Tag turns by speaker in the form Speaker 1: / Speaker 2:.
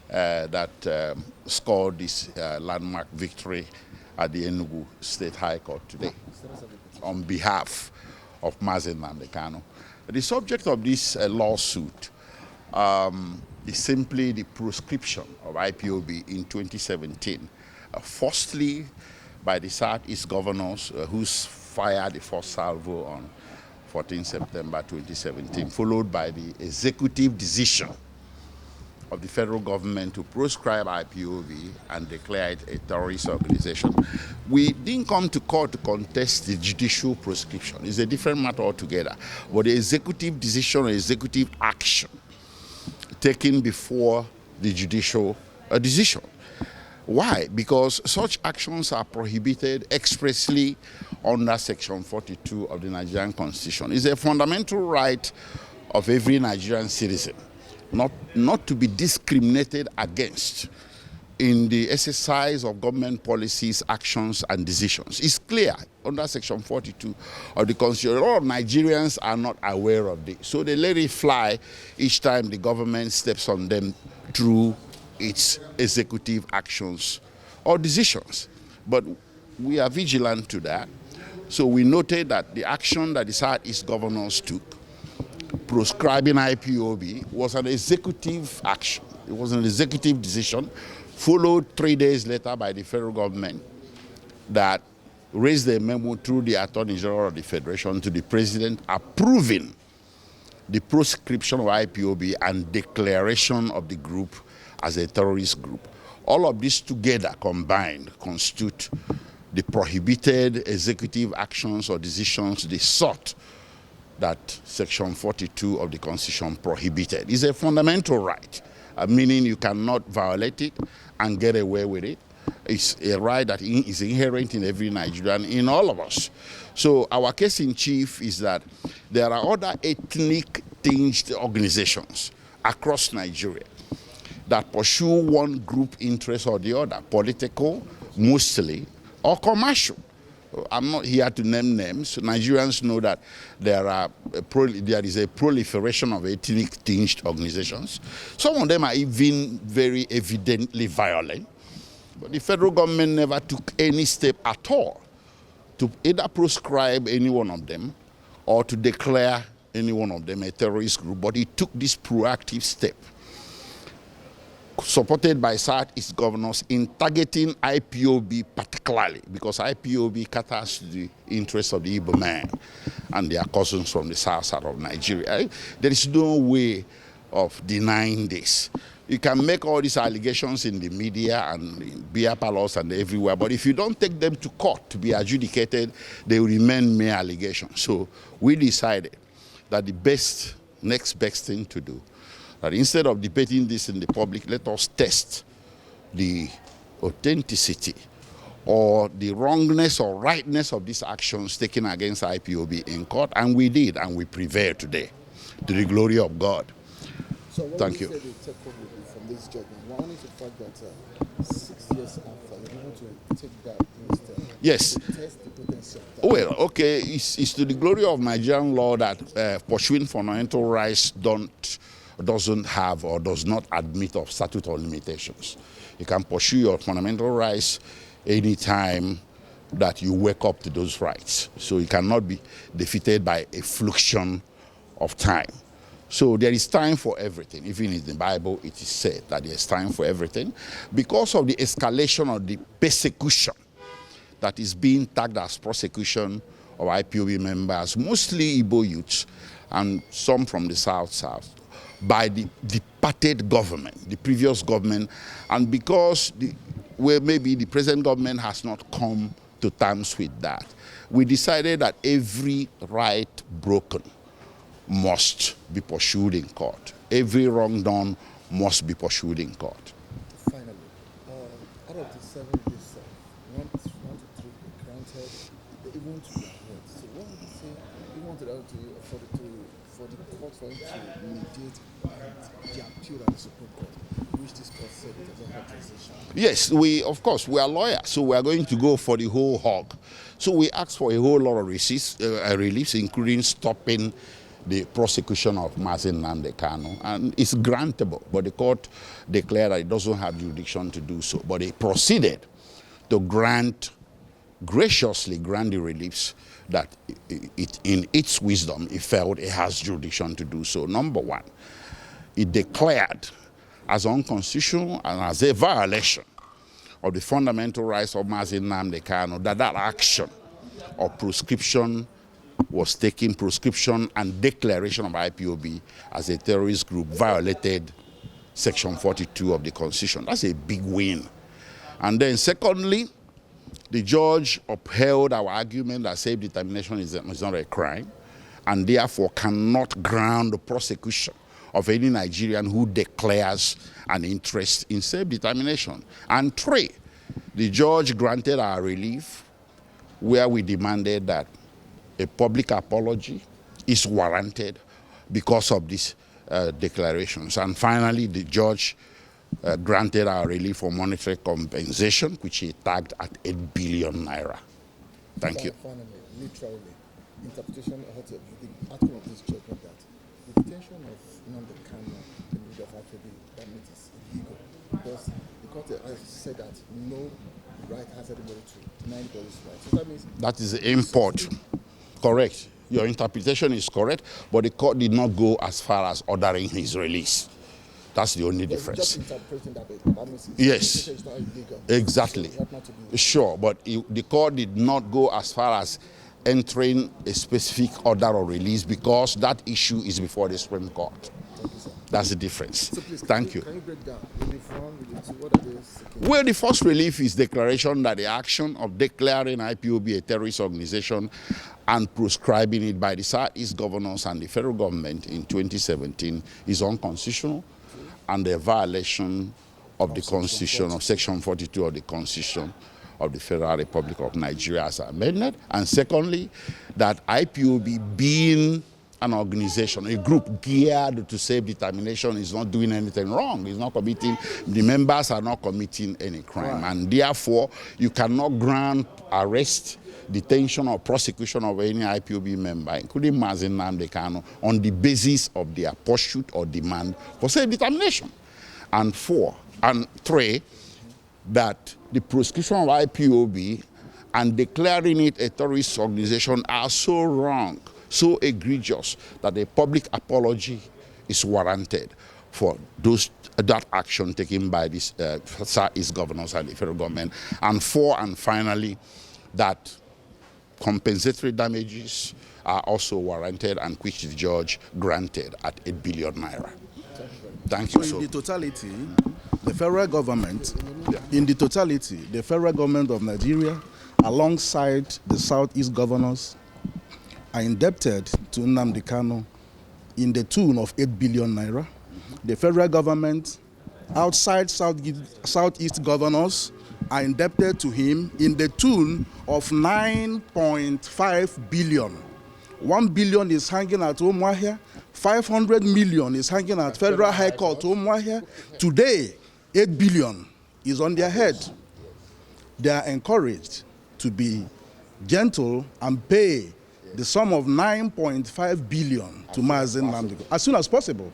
Speaker 1: that scored this landmark victory at the Enugu State High Court today on behalf of Nnamdi Kanu. The subject of this lawsuit is simply the proscription of IPOB in 2017. Firstly, by the Southeast governors who fired the first salvo on 14 September 2017, followed by the executive decision of the federal government to proscribe IPOB and declare it a terrorist organization. We didn't come to court to contest the judicial proscription. It's a different matter altogether. But the executive decision or executive action taken before the judicial decision. Why? Because such actions are prohibited expressly under Section 42 of the Nigerian Constitution. It's a fundamental right of every Nigerian citizen not to be discriminated against in the exercise of government policies, actions, and decisions. It's clear under Section 42 of the Constitution. A lot of Nigerians are not aware of this, so they let it fly each time the government steps on them through its executive actions or decisions. But we are vigilant to that. So we noted that the action that the Southeast governors took, proscribing IPOB, was an executive action. It was an executive decision, followed 3 days later by the federal government that raised a memo through the Attorney General of the Federation to the President approving the proscription of IPOB and declaration of the group as a terrorist group. All of this together combined constitute the prohibited executive actions or decisions they sought that Section 42 of the Constitution prohibited. It's a fundamental right, meaning you cannot violate it and get away with it. It's a right that is inherent in every Nigerian, in all of us. So our case in chief is that there are other ethnic-tinged organizations across Nigeria that pursue one group interest or the other, political mostly, or commercial. I'm not here to name names. Nigerians know that there is a proliferation of ethnic-tinged organizations. Some of them are even very evidently violent. But the federal government never took any step at all to either proscribe any one of them or to declare any one of them a terrorist group. But it took this proactive step, supported by Southeast governors, in targeting IPOB particularly, because IPOB caters to the interests of the Igbo man and their cousins from the south side of Nigeria. There is no way of denying this. You can make all these allegations in the media and in beer parlors and everywhere, but if you don't take them to court to be adjudicated, they will remain mere allegations. So we decided that the next best thing to do, that instead of debating this in the public, let us test the authenticity or the wrongness or rightness of these actions taken against IPOB in court, and we did, and we prevailed today, to the glory of God.
Speaker 2: So what
Speaker 1: Thank you.
Speaker 2: Said the take home from this judgment? One is the fact that 6 years after, you want to take that instead.
Speaker 1: Yes.
Speaker 2: To test the potency of that.
Speaker 1: Well, okay, it's to the glory of Nigerian law that pursuing fundamental rights doesn't have or does not admit of statute or limitations. You can pursue your fundamental rights anytime that you wake up to those rights. So you cannot be defeated by a fluxion of time. So there is time for everything. Even in the Bible, it is said that there is time for everything. Because of the escalation of the persecution that is being tagged as prosecution of IPOB members, mostly Igbo youths and some from the South, by the departed government, the previous government, and because maybe the present government has not come to terms with that, we decided that every right broken must be pursued in court. Every wrong done must be pursued in court.
Speaker 2: Finally, out of the 7 days, 1 to 3 were granted, they even to be heard. So what would you say you wanted for the court for him to mediate the appeal at the Supreme Court, which this court said it doesn't have jurisdiction?
Speaker 1: Yes, of course, we are lawyers, so we are going to go for the whole hog. So we asked for a whole lot of reliefs, including stopping the prosecution of Nnamdi Kanu, and it's grantable, but the court declared that it doesn't have jurisdiction to do so. But it proceeded to graciously grant the reliefs that in its wisdom, it felt it has jurisdiction to do so. Number one, it declared as unconstitutional and as a violation of the fundamental rights of Nnamdi Kanu that action of proscription was taking, proscription and declaration of IPOB as a terrorist group violated Section 42 of the Constitution. That's a big win. And then secondly, the judge upheld our argument that self-determination is not a crime and therefore cannot ground the prosecution of any Nigerian who declares an interest in self-determination. And three, the judge granted our relief where we demanded that a public apology is warranted because of these declarations. And finally, the judge granted our relief for monetary compensation, which he tagged at 8 billion naira. Thank you.
Speaker 2: Finally, literally, interpretation of the outcome of this judgment that the detention of Nnamdi Kanu in the middle of IPOB, that means it's illegal. Because the court has said that no right has anybody to deny anybody's right. So that means
Speaker 1: that is the import. Correct. Your interpretation is correct, but the court did not go as far as ordering his release. That's the only difference.
Speaker 2: Just interpreting that means
Speaker 1: yes,
Speaker 2: it's not illegal.
Speaker 1: exactly. So sure, but the court did not go as far as entering a specific order of release because that issue is before the Supreme Court.
Speaker 2: Thank you, sir.
Speaker 1: That's the difference.
Speaker 2: So please,
Speaker 1: Thank you.
Speaker 2: Can you break down relief one, relief two? What are they seeking?
Speaker 1: Well, the first relief is declaration that the action of declaring IPOB a terrorist organization and proscribing it by the Southeast governors and the federal government in 2017 is unconstitutional and a violation of the Constitution, of Section 42 of the Constitution of the Federal Republic of Nigeria as amended. And secondly, that IPOB being an organization, a group geared to self-determination is not doing anything wrong. It's not committing, the members are not committing any crime. Right. And therefore, you cannot grant arrest, detention or prosecution of any IPOB member, including Nnamdi Kanu, on the basis of their pursuit or demand for self-determination. And three, that the proscription of IPOB and declaring it a terrorist organization are so wrong, so egregious, that a public apology is warranted for that action taken by these Southeast governors and the federal government. And finally, that compensatory damages are also warranted and which the judge granted at 8 billion naira. Thank you.
Speaker 3: So in the totality, the federal government, the federal government of Nigeria, alongside the Southeast governors, are indebted to Nnamdi Kanu in the tune of 8 billion naira. The federal government, outside Southeast governors, are indebted to him in the tune of 9.5 billion. 1 billion is hanging at Umuahia, 500 million is hanging at Federal High Court Umuahia. Today, 8 billion is on their head. They are encouraged to be gentle and pay the sum of 9.5 billion to Nnamdi Kanu as soon as possible.